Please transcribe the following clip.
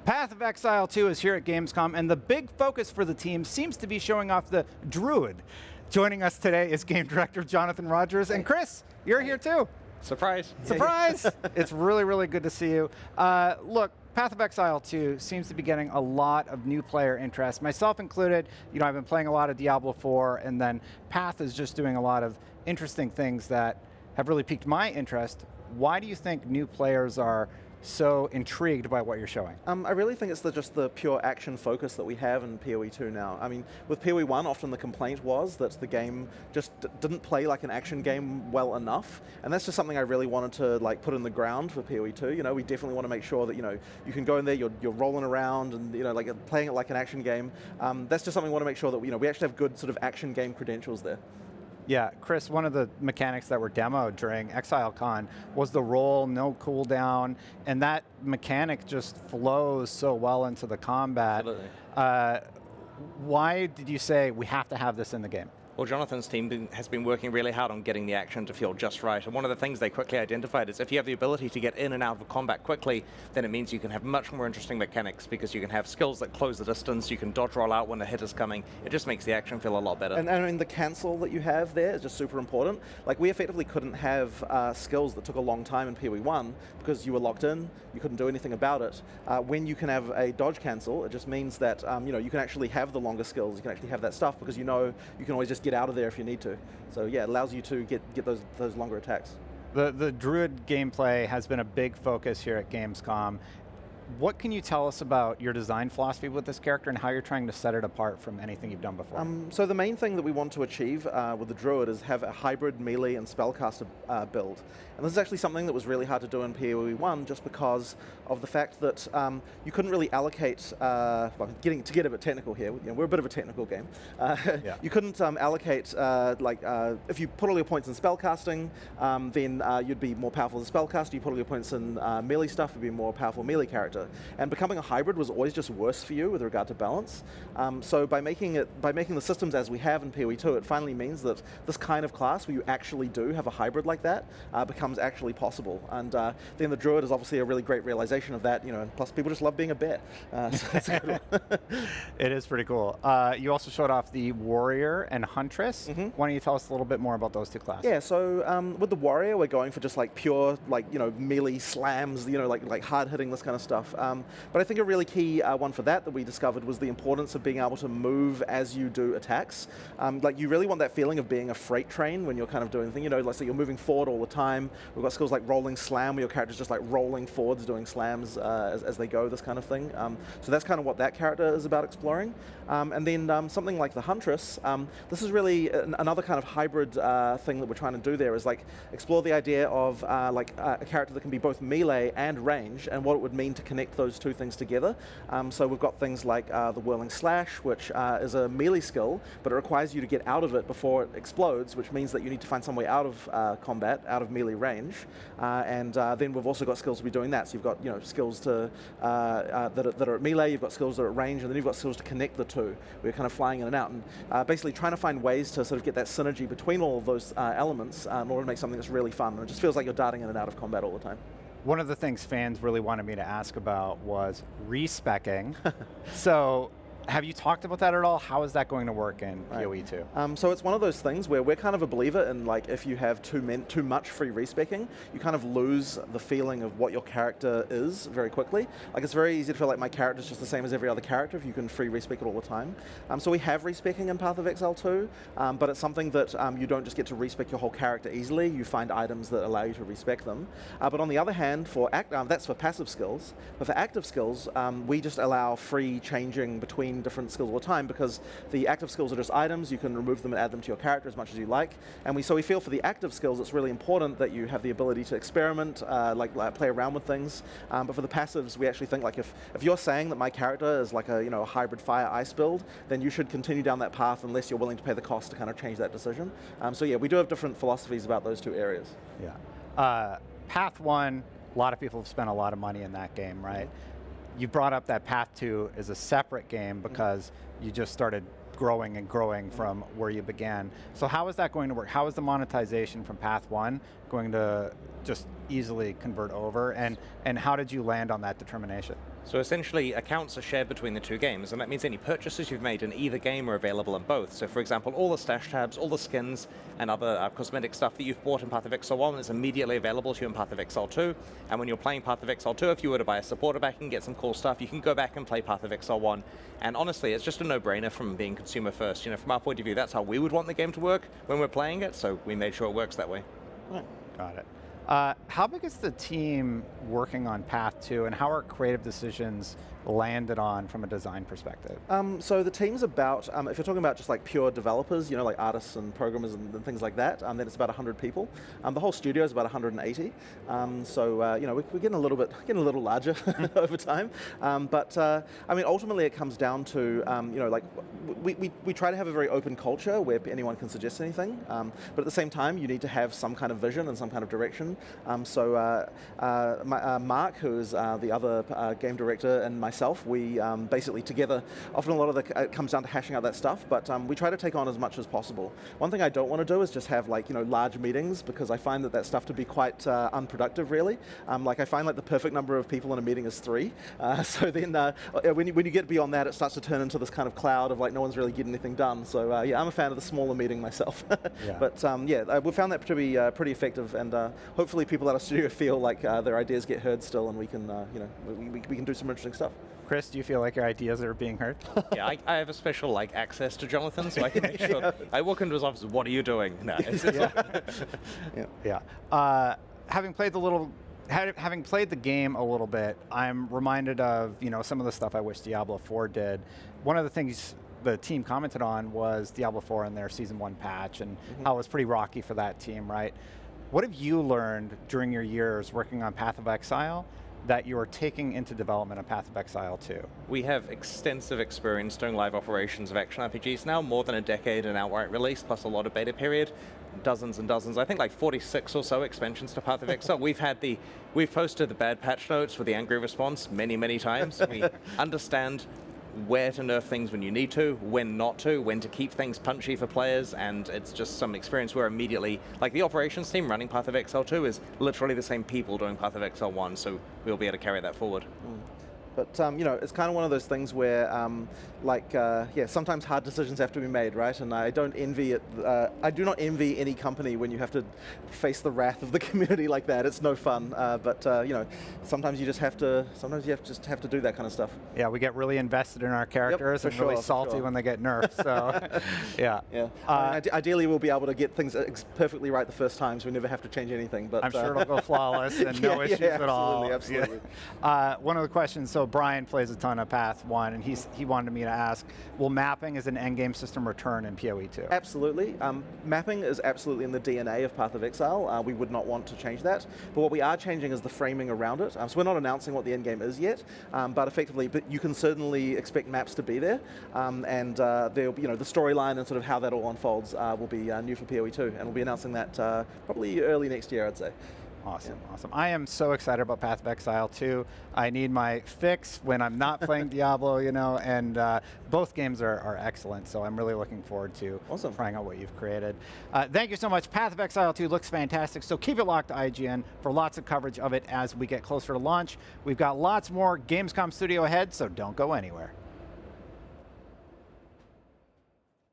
Path of Exile 2 is here at Gamescom, and the big focus for the team seems to be showing off the Druid. Joining us today is game director Jonathan Rogers, and Chris, you're here too. Surprise. Surprise! It's really, really good to see you. Look, Path of Exile 2 seems to be getting a lot of new player interest, myself included. You know, I've been playing a lot of Diablo 4, and then Path is just doing a lot of interesting things that have really piqued my interest. Why do you think new players are so intrigued by what you're showing? I really think it's just the pure action focus that we have in PoE 2 now. I mean, with PoE 1, often the complaint was that the game just didn't play like an action game well enough, and that's just something I really wanted to put in the ground for PoE 2. You know, we definitely want to make sure that you can go in there, you're rolling around, and playing it like an action game. That's just something we want to make sure that we actually have good sort of action game credentials there. Yeah, Chris, one of the mechanics that were demoed during ExileCon was the roll, no cooldown, and that mechanic just flows so well into the combat. Absolutely. Why did you say we have to have this in the game? Well, Jonathan's team has been working really hard on getting the action to feel just right. And one of the things they quickly identified is if you have the ability to get in and out of combat quickly, then it means you can have much more interesting mechanics because you can have skills that close the distance, you can dodge roll out when a hit is coming. It just makes the action feel a lot better. And I mean, the cancel that you have there is just super important. Like, we effectively couldn't have skills that took a long time in PoE 1 because you were locked in, you couldn't do anything about it. When you can have a dodge cancel, it just means that you can actually have the longer skills, you can actually have that stuff because you can always just get out of there if you need to. So yeah, it allows you to get those longer attacks. The Druid gameplay has been a big focus here at Gamescom. What can you tell us about your design philosophy with this character and how you're trying to set it apart from anything you've done before? So the main thing that we want to achieve with the Druid is have a hybrid melee and spellcaster build. And this is actually something that was really hard to do in PoE 1 just because of the fact that you couldn't really allocate, to get a bit technical here, we're a bit of a technical game. Yeah. You couldn't allocate, if you put all your points in spellcasting, then you'd be more powerful as a spellcaster. You put all your points in melee stuff, you'd be a more powerful melee character. And becoming a hybrid was always just worse for you with regard to balance. So by making the systems as we have in PoE 2, it finally means that this kind of class where you actually do have a hybrid like that becomes actually possible. And then the Druid is obviously a really great realization of that. And plus people just love being a bear. So that's a good one. It is pretty cool. You also showed off the Warrior and Huntress. Mm-hmm. Why don't you tell us a little bit more about those two classes? Yeah. So with the Warrior, we're going for just pure melee slams. Like hard hitting, this kind of stuff. But I think a really key one for that we discovered was the importance of being able to move as you do attacks. You really want that feeling of being a freight train when you're kind of doing things. Let's say you're moving forward all the time. We've got skills like rolling slam, where your character's just rolling forwards, doing slams as they go, this kind of thing. So that's kind of what that character is about exploring. And then something like the Huntress, this is really another kind of hybrid thing that we're trying to do there is explore the idea of a character that can be both melee and range and what it would mean to connect those two things together. So we've got things like the Whirling Slash, which is a melee skill, but it requires you to get out of it before it explodes, which means that you need to find some way out of combat, out of melee range. And then we've also got skills to be doing that. So you've got skills that are at melee, you've got skills that are at range, and then you've got skills to connect the two. We're kind of flying in and out, and basically trying to find ways to sort of get that synergy between all of those elements in order to make something that's really fun. And it just feels like you're darting in and out of combat all the time. One of the things fans really wanted me to ask about was respec-ing. So have you talked about that at all? How is that going to work in PoE 2? So it's one of those things where we're kind of a believer in if you have too much free respec-ing, you kind of lose the feeling of what your character is very quickly. It's very easy to feel like my character is just the same as every other character if you can free respec it all the time. So we have respec-ing in Path of Exile 2, but it's something that you don't just get to respec your whole character easily. You find items that allow you to respec them. But on the other hand, that's for passive skills. But for active skills, we just allow free changing between different skills all the time because the active skills are just items. You can remove them and add them to your character as much as you like. And so we feel for the active skills, it's really important that you have the ability to experiment, play around with things. But for the passives, we actually think if you're saying that my character is a hybrid fire ice build, then you should continue down that path unless you're willing to pay the cost to kind of change that decision. So yeah, we do have different philosophies about those two areas. Yeah. Path 1, a lot of people have spent a lot of money in that game, right? You brought up that Path 2 is a separate game because you just started growing and growing from where you began. So how is that going to work? How is the monetization from Path 1 going to just easily convert over? And how did you land on that determination? So essentially, accounts are shared between the two games, and that means any purchases you've made in either game are available in both. So for example, all the stash tabs, all the skins, and other cosmetic stuff that you've bought in Path of Exile 1 is immediately available to you in Path of Exile 2. And when you're playing Path of Exile 2, if you were to buy a supporter back and get some cool stuff, you can go back and play Path of Exile 1. And honestly, it's just a no-brainer from being consumer first. You know, from our point of view, that's how we would want the game to work when we're playing it, so we made sure it works that way. Got it. How big is the team working on Path 2, and how are creative decisions landed on from a design perspective? So the team's about, if you're talking about just like pure developers, you know, like artists and programmers and things like that, then it's about 100 people. The whole studio is about 180. So you know, we're getting a little larger over time. But I mean, ultimately, it comes down to you know, like we try to have a very open culture where anyone can suggest anything. But at the same time, you need to have some kind of vision and some kind of direction. Mark, who's the other game director, and myself, we basically together, often a lot of it comes down to hashing out that stuff, but we try to take on as much as possible. One thing I don't want to do is just have like, you know, large meetings, because I find that stuff to be quite unproductive, really. Like I find like the perfect number of people in a meeting is 3. So then when you get beyond that, it starts to turn into this kind of cloud of like no one's really getting anything done. So yeah, I'm a fan of the smaller meeting myself. Yeah. But yeah, we found that to be pretty effective, and hopefully people at our studio feel like their ideas get heard still, and we can, you know, we can do some interesting stuff. Chris, do you feel like your ideas are being heard? Yeah, I have a special like access to Jonathan, so I can make sure. I walk into his office. What are you doing? No, Yeah. Having played the game a little bit, I'm reminded of, you know, some of the stuff I wish Diablo 4 did. One of the things the team commented on was Diablo 4 and their Season 1 patch, and how it was pretty rocky for that team, right? What have you learned during your years working on Path of Exile that you are taking into development of Path of Exile 2? We have extensive experience doing live operations of action RPGs now, more than a decade in outright release, plus a lot of beta period, dozens and dozens, I think like 46 or so expansions to Path of Exile. We've posted the bad patch notes with the angry response many, many times. We understand where to nerf things when you need to, when not to, when to keep things punchy for players, and it's just some experience where immediately, like the operations team running Path of Exile 2 is literally the same people doing Path of Exile 1, so we'll be able to carry that forward. But you know, it's kind of one of those things where, yeah, sometimes hard decisions have to be made, right? And I don't envy it. I do not envy any company when you have to face the wrath of the community like that. It's no fun. But you know, sometimes you just have to. Sometimes you just have to do that kind of stuff. Yeah, we get really invested in our characters and really salty when they get nerfed. So, yeah. Yeah. Ideally, we'll be able to get things perfectly right the first time, so we never have to change anything. But I'm sure it'll go flawless and no issues at all. Absolutely. One of the questions. So Brian plays a ton of Path 1, and he wanted me to ask, will mapping as an endgame system return in PoE 2? Absolutely. Mapping is absolutely in the DNA of Path of Exile. We would not want to change that. But what we are changing is the framing around it. So we're not announcing what the endgame is yet, but effectively, you can certainly expect maps to be there. And there'll be, you know, the storyline and sort of how that all unfolds will be new for PoE 2, and we'll be announcing that probably early next year, I'd say. Awesome, awesome. I am so excited about Path of Exile 2. I need my fix when I'm not playing Diablo, you know, and both games are excellent, so I'm really looking forward to trying out what you've created. Thank you so much. Path of Exile 2 looks fantastic, so keep it locked to IGN for lots of coverage of it as we get closer to launch. We've got lots more Gamescom Studio ahead, so don't go anywhere.